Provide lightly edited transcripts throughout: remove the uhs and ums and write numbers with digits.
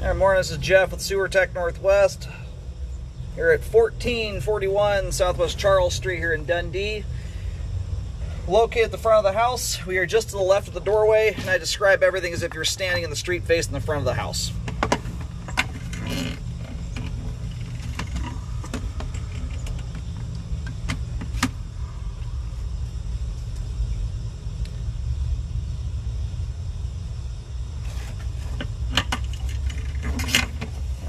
Good morning, this is Jeff with Sewer Tech Northwest. Here at 1441 Southwest Charles Street here in Dundee. Located at the front of the house, we are just to the left of the doorway, and I describe everything as if you're standing in the street facing the front of the house.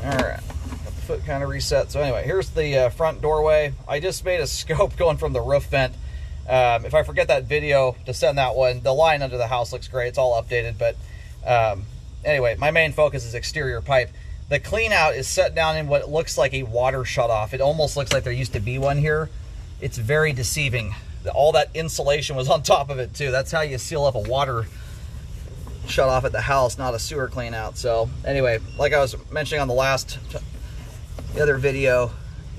Alright, got the foot kind of reset. So anyway, here's the front doorway. I just made a scope going from the roof vent. If I forget that video to send that one, the line under the house looks great. It's all updated, but anyway, my main focus is exterior pipe. The clean out is set down in what looks like a water shutoff. It almost looks like there used to be one here. It's very deceiving. All that insulation was on top of it too. That's how you seal up a water shut off at the house, not a sewer clean out. So anyway, like I was mentioning on the other video,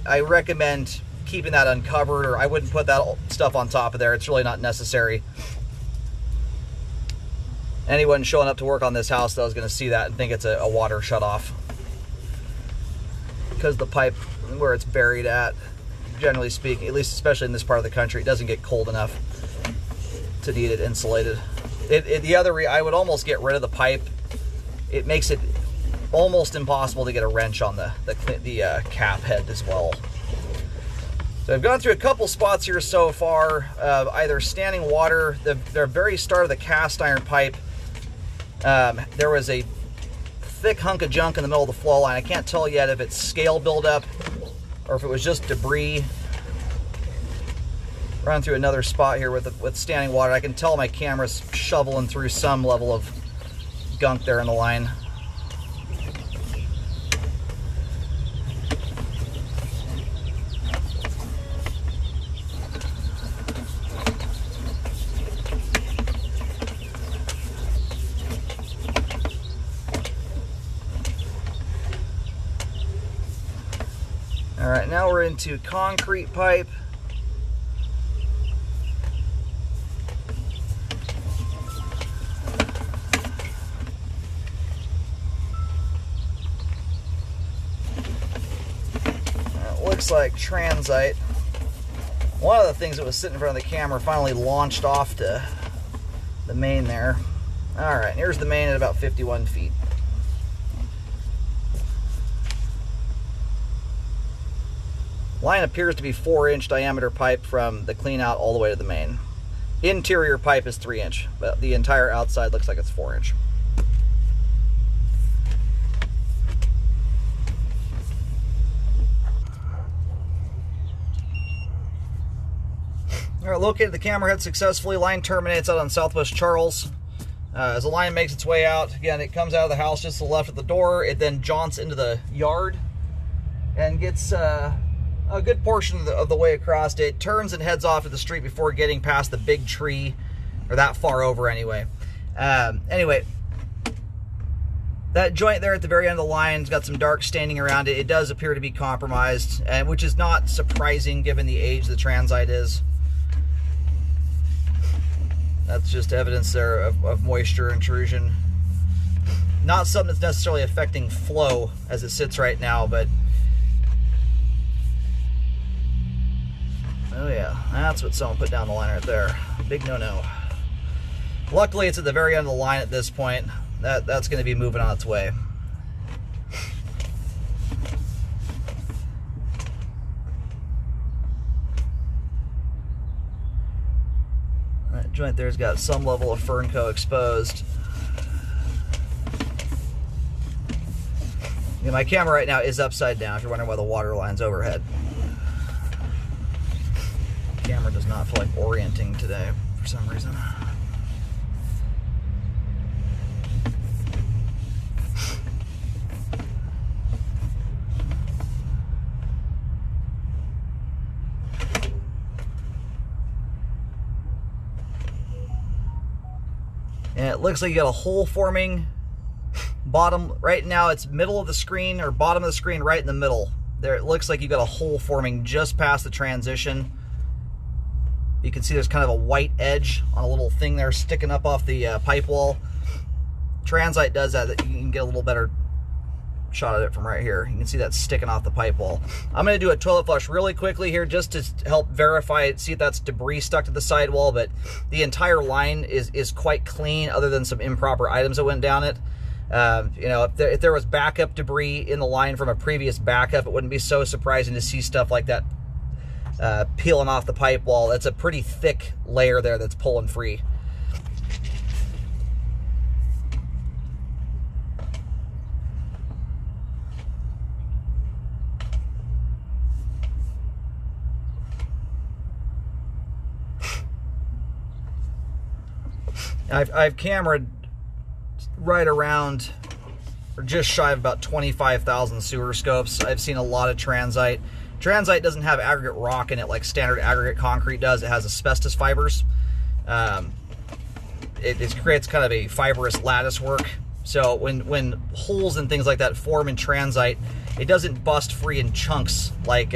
I recommend keeping that uncovered, or I wouldn't put that stuff on top of there. It's really not necessary. Anyone showing up to work on this house though is going to see that and think it's a water shut off, because the pipe where it's buried at, generally speaking, at least especially in this part of the country, it doesn't get cold enough to need it insulated. I would almost get rid of the pipe. It makes it almost impossible to get a wrench on the cap head as well. So I've gone through a couple spots here so far, either standing water. The very start of the cast iron pipe, there was a thick hunk of junk in the middle of the flow line. I can't tell yet if it's scale buildup or if it was just debris. Run through another spot here with standing water. I can tell my camera's shoveling through some level of gunk there in the line. All right, now we're into concrete pipe. Looks like transite. One of the things that was sitting in front of the camera finally launched off to the main there. All right, here's the main at about 51 feet. Line appears to be 4-inch diameter pipe from the clean out all the way to the main. Interior pipe is 3-inch, but the entire outside looks like it's 4-inch. All right, located the camera head successfully. Line terminates out on Southwest Charles. As the line makes its way out, again, it comes out of the house just to the left of the door. It then jaunts into the yard and gets a good portion of the way across. It turns and heads off to the street before getting past the big tree, or that far over anyway. Anyway, that joint there at the very end of the line's got some dark staining around it. It does appear to be compromised, which is not surprising given the age the transite is. That's just evidence there of moisture intrusion. Not something that's necessarily affecting flow as it sits right now, but oh yeah, that's what someone put down the line right there. Big no-no. Luckily, it's at the very end of the line at this point. That's going to be moving on its way. That joint there's got some level of Fernco exposed. Yeah, my camera right now is upside down if you're wondering why the water line's overhead. The camera does not feel like orienting today for some reason. And it looks like you got a hole forming bottom. Right now it's middle of the screen, or bottom of the screen right in the middle. There it looks like you got a hole forming just past the transition. You can see there's kind of a white edge on a little thing there sticking up off the pipe wall. Transite does that. You can get a little better shot at it from right here. You can see that sticking off the pipe wall. I'm going to do a toilet flush really quickly here just to help verify it, see if that's debris stuck to the sidewall, but the entire line is quite clean other than some improper items that went down it. You know, if there was backup debris in the line from a previous backup, it wouldn't be so surprising to see stuff like that peeling off the pipe wall. That's a pretty thick layer there that's pulling free. I've cameraed right around, or just shy of about 25,000 sewer scopes. I've seen a lot of transite. Transite doesn't have aggregate rock in it like standard aggregate concrete does. It has asbestos fibers. It creates kind of a fibrous lattice work. So when holes and things like that form in transite, it doesn't bust free in chunks like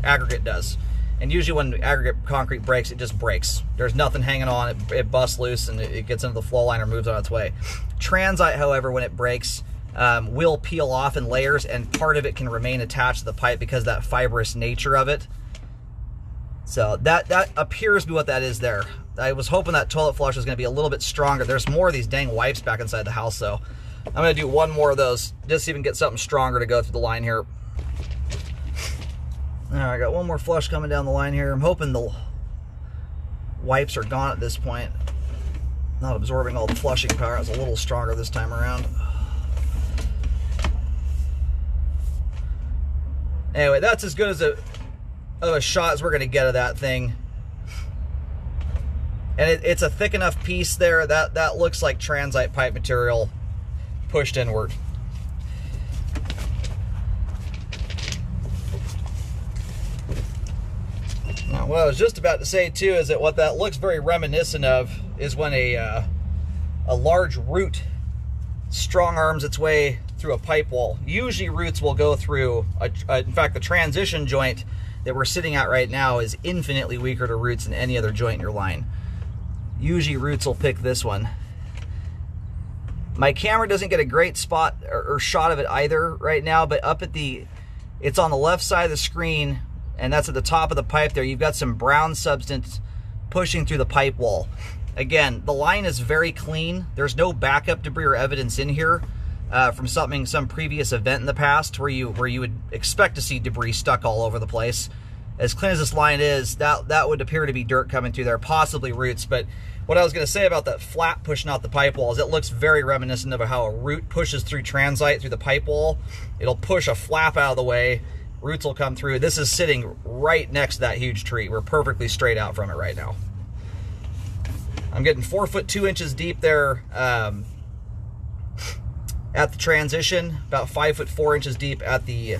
aggregate does. And usually when aggregate concrete breaks, it just breaks. There's nothing hanging on it. It busts loose and it gets into the flow line or moves on its way. Transite, however, when it breaks, will peel off in layers, and part of it can remain attached to the pipe because of that fibrous nature of it. So that appears to be what that is there. I was hoping that toilet flush was going to be a little bit stronger. There's more of these dang wipes back inside the house, so I'm going to do one more of those just to even get something stronger to go through the line here. All right, I got one more flush coming down the line here. I'm hoping the wipes are gone at this point. Not absorbing all the flushing power. It's a little stronger this time around. Anyway, that's as good as of a shot as we're going to get of that thing. And it's a thick enough piece there that looks like transite pipe material pushed inward. Now, what I was just about to say too is that what that looks very reminiscent of is when a large root strong arms its way through a pipe wall. Usually roots will go through, in fact, the transition joint that we're sitting at right now is infinitely weaker to roots than any other joint in your line. Usually roots will pick this one. My camera doesn't get a great spot or shot of it either right now, but up at it's on the left side of the screen, and that's at the top of the pipe there. You've got some brown substance pushing through the pipe wall. Again, the line is very clean. There's no backup debris or evidence in here from some previous event in the past where you would expect to see debris stuck all over the place. As clean as this line is, that would appear to be dirt coming through there, possibly roots. But what I was going to say about that flap pushing out the pipe wall is it looks very reminiscent of how a root pushes through transite through the pipe wall. It'll push a flap out of the way. Roots will come through. This is sitting right next to that huge tree. We're perfectly straight out from it right now. I'm getting 4 foot 2 inches deep there at the transition, about 5 foot 4 inches deep at the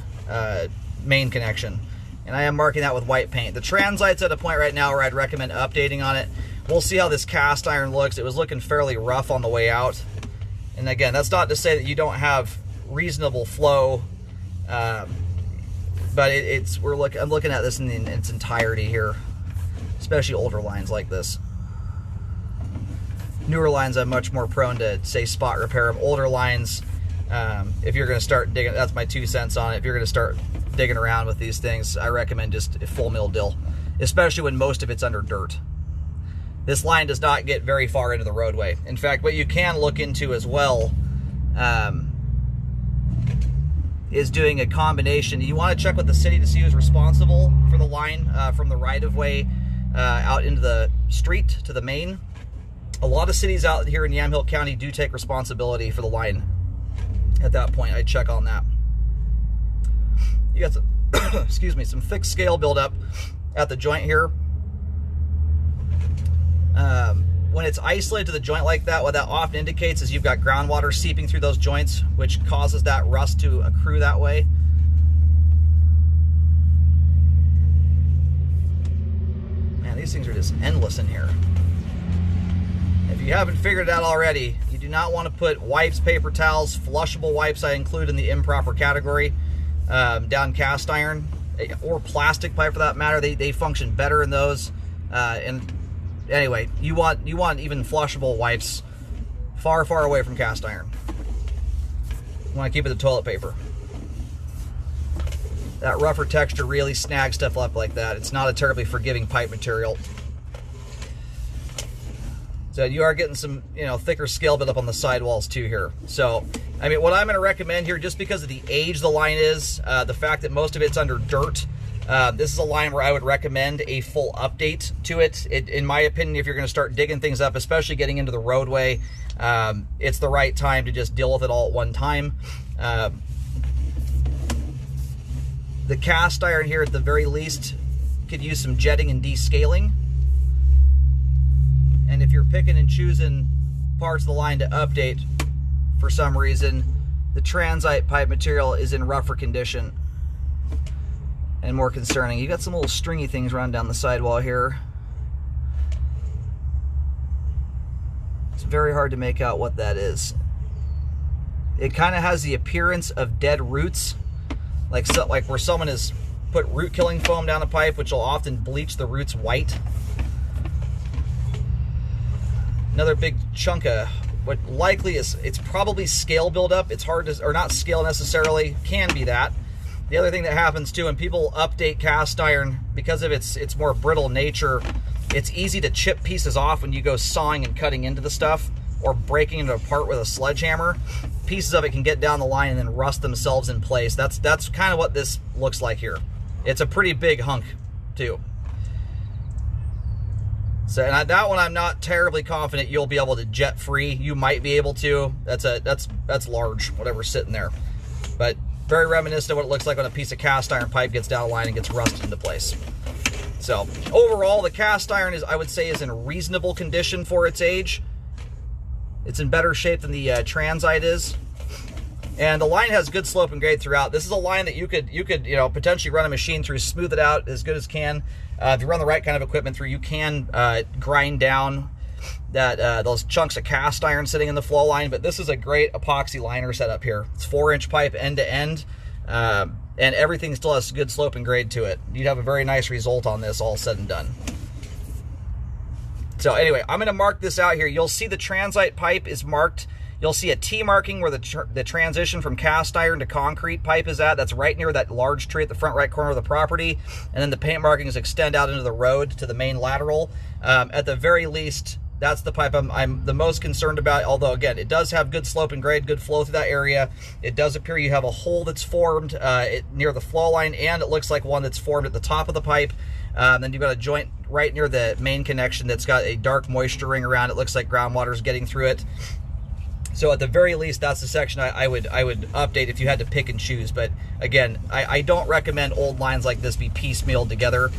main connection. And I am marking that with white paint. The transite's at a point right now where I'd recommend updating on it. We'll see how this cast iron looks. It was looking fairly rough on the way out. And again, that's not to say that you don't have reasonable flow, but I'm looking at this in its entirety here, especially older lines like this. Newer lines, I'm much more prone to, say, spot repair them. Older lines, if you're going to start digging, that's my 2 cents on it. If you're going to start digging around with these things, I recommend just a full mill dill, especially when most of it's under dirt. This line does not get very far into the roadway. In fact, what you can look into as well is doing a combination. You want to check with the city to see who's responsible for the line from the right-of-way out into the street to the main. A lot of cities out here in Yamhill County do take responsibility for the line. At that point, I'd check on that. You got some, excuse me, some thick scale buildup at the joint here. When it's isolated to the joint like that, what that often indicates is you've got groundwater seeping through those joints, which causes that rust to accrue that way. Man, these things are just endless in here. If you haven't figured it out already, you do not want to put wipes, paper towels, flushable wipes, I include in the improper category, down cast iron, or plastic pipe for that matter. They function better in those. And anyway, you want even flushable wipes far, far away from cast iron. You want to keep it the toilet paper. That rougher texture really snags stuff up like that. It's not a terribly forgiving pipe material. So you are getting some, you know, thicker scale buildup on the sidewalls too here. So, I mean, what I'm going to recommend here, just because of the age the line is, the fact that most of it's under dirt, this is a line where I would recommend a full update to it. In my opinion, if you're going to start digging things up, especially getting into the roadway, it's the right time to just deal with it all at one time. The cast iron here, at the very least, could use some jetting and descaling. And if you're picking and choosing parts of the line to update for some reason, the transite pipe material is in rougher condition and more concerning. You got some little stringy things running down the sidewall here. It's very hard to make out what that is. It kind of has the appearance of dead roots, like where someone has put root killing foam down a pipe, which will often bleach the roots white. Another big chunk of what likely is, it's probably scale buildup. It's hard to, or not scale necessarily, can be that. The other thing that happens too, when people update cast iron, because of its more brittle nature, it's easy to chip pieces off when you go sawing and cutting into the stuff or breaking it apart with a sledgehammer. Pieces of it can get down the line and then rust themselves in place. That's kind of what this looks like here. It's a pretty big hunk too. So, and that one I'm not terribly confident you'll be able to jet free. You might be able to. That's large, whatever's sitting there. But very reminiscent of what it looks like when a piece of cast iron pipe gets down the line and gets rusted into place. So overall, the cast iron is, I would say, is in reasonable condition for its age. It's in better shape than the transite is. And the line has good slope and grade throughout. This is a line that you could potentially run a machine through, smooth it out as good as can. If you run the right kind of equipment through, you can grind down that those chunks of cast iron sitting in the flow line. But this is a great epoxy liner setup here. It's 4-inch pipe end to end, and everything still has good slope and grade to it. You'd have a very nice result on this, all said and done. So anyway, I'm going to mark this out here. You'll see the transite pipe is marked. You'll see a T marking where the transition from cast iron to concrete pipe is at. That's right near that large tree at the front right corner of the property. And then the paint markings extend out into the road to the main lateral. At the very least, that's the pipe I'm the most concerned about. Although, again, it does have good slope and grade, good flow through that area. It does appear you have a hole that's formed near the flow line, and it looks like one that's formed at the top of the pipe. Then you've got a joint right near the main connection that's got a dark moisture ring around. It looks like groundwater is getting through it. So at the very least, that's the section I would update if you had to pick and choose. But again, I don't recommend old lines like this be piecemealed together.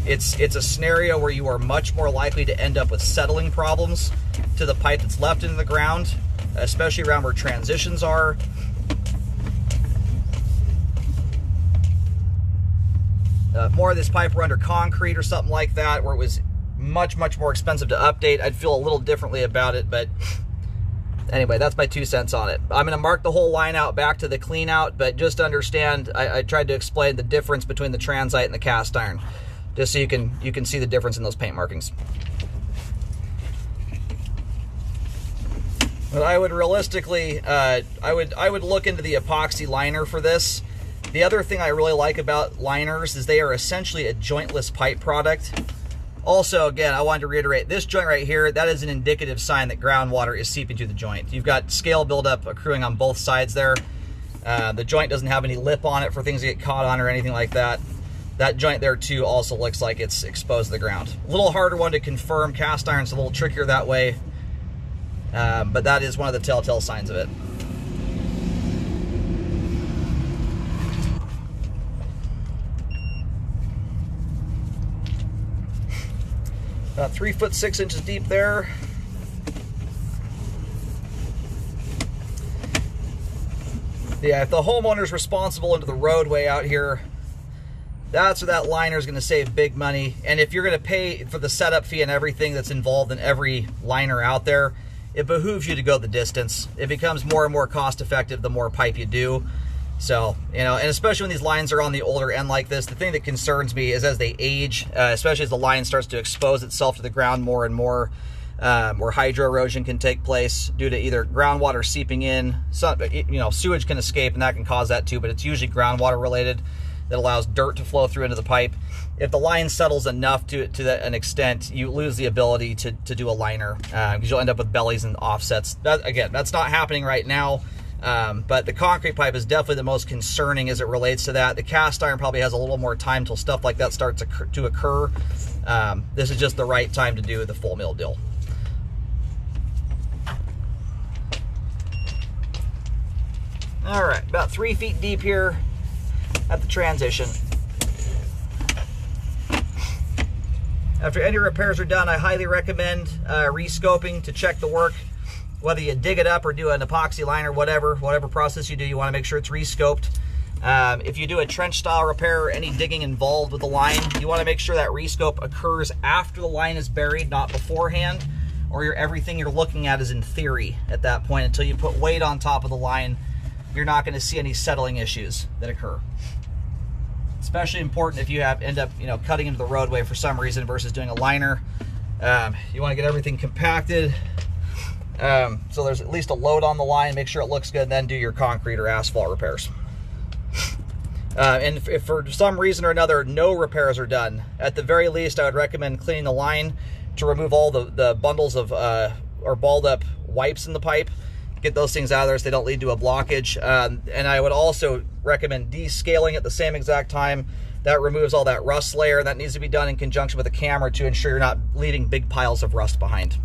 It's a scenario where you are much more likely to end up with settling problems to the pipe that's left into the ground, especially around where transitions are. More of this pipe were under concrete or something like that, where it was much more expensive to update, I'd feel a little differently about it. But anyway, that's my 2 cents on it. I'm going to mark the whole line out back to the clean out, but just understand, I tried to explain the difference between the transite and the cast iron, just so you can see the difference in those paint markings. But I would realistically, I would look into the epoxy liner for this. The other thing I really like about liners is they are essentially a jointless pipe product. Also, again, I wanted to reiterate, this joint right here, that is an indicative sign that groundwater is seeping through the joint. You've got scale buildup accruing on both sides there. The joint doesn't have any lip on it for things to get caught on or anything like that. That joint there too also looks like it's exposed to the ground. A little harder one to confirm. Cast iron's a little trickier that way, but that is one of the telltale signs of it. About 3 foot 6 inches deep there. Yeah, if the homeowner's responsible into the roadway out here, that's where that liner is going to save big money. And if you're going to pay for the setup fee and everything that's involved in every liner out there, it behooves you to go the distance. It becomes more and more cost effective the more pipe you do. So, and especially when these lines are on the older end like this, the thing that concerns me is as they age, especially as the line starts to expose itself to the ground more and more, where hydro erosion can take place due to either groundwater seeping in. Sewage can escape, and that can cause that too, but it's usually groundwater related that allows dirt to flow through into the pipe. If the line settles enough to an extent, you lose the ability to do a liner, because you'll end up with bellies and offsets. Again, that's not happening right now, but the concrete pipe is definitely the most concerning as it relates to that. The cast iron probably has a little more time till stuff like that starts to occur. This is just the right time to do the full mill deal. All right, about 3 feet deep here at the transition. After any repairs are done, I highly recommend re-scoping to check the work. Whether you dig it up or do an epoxy liner, whatever process you do, you want to make sure it's re-scoped. If you do a trench style repair or any digging involved with the line, you want to make sure that re-scope occurs after the line is buried, not beforehand, or everything you're looking at is in theory at that point. Until you put weight on top of the line, you're not going to see any settling issues that occur. Especially important if you end up cutting into the roadway for some reason versus doing a liner. You want to get everything compacted, so there's at least a load on the line, make sure it looks good, and then do your concrete or asphalt repairs. And if for some reason or another no repairs are done, at the very least I would recommend cleaning the line to remove all the bundles of or balled up wipes in the pipe. Get those things out of there so they don't lead to a blockage. And I would also recommend descaling at the same exact time. That removes all that rust layer. That needs to be done in conjunction with a camera to ensure you're not leaving big piles of rust behind.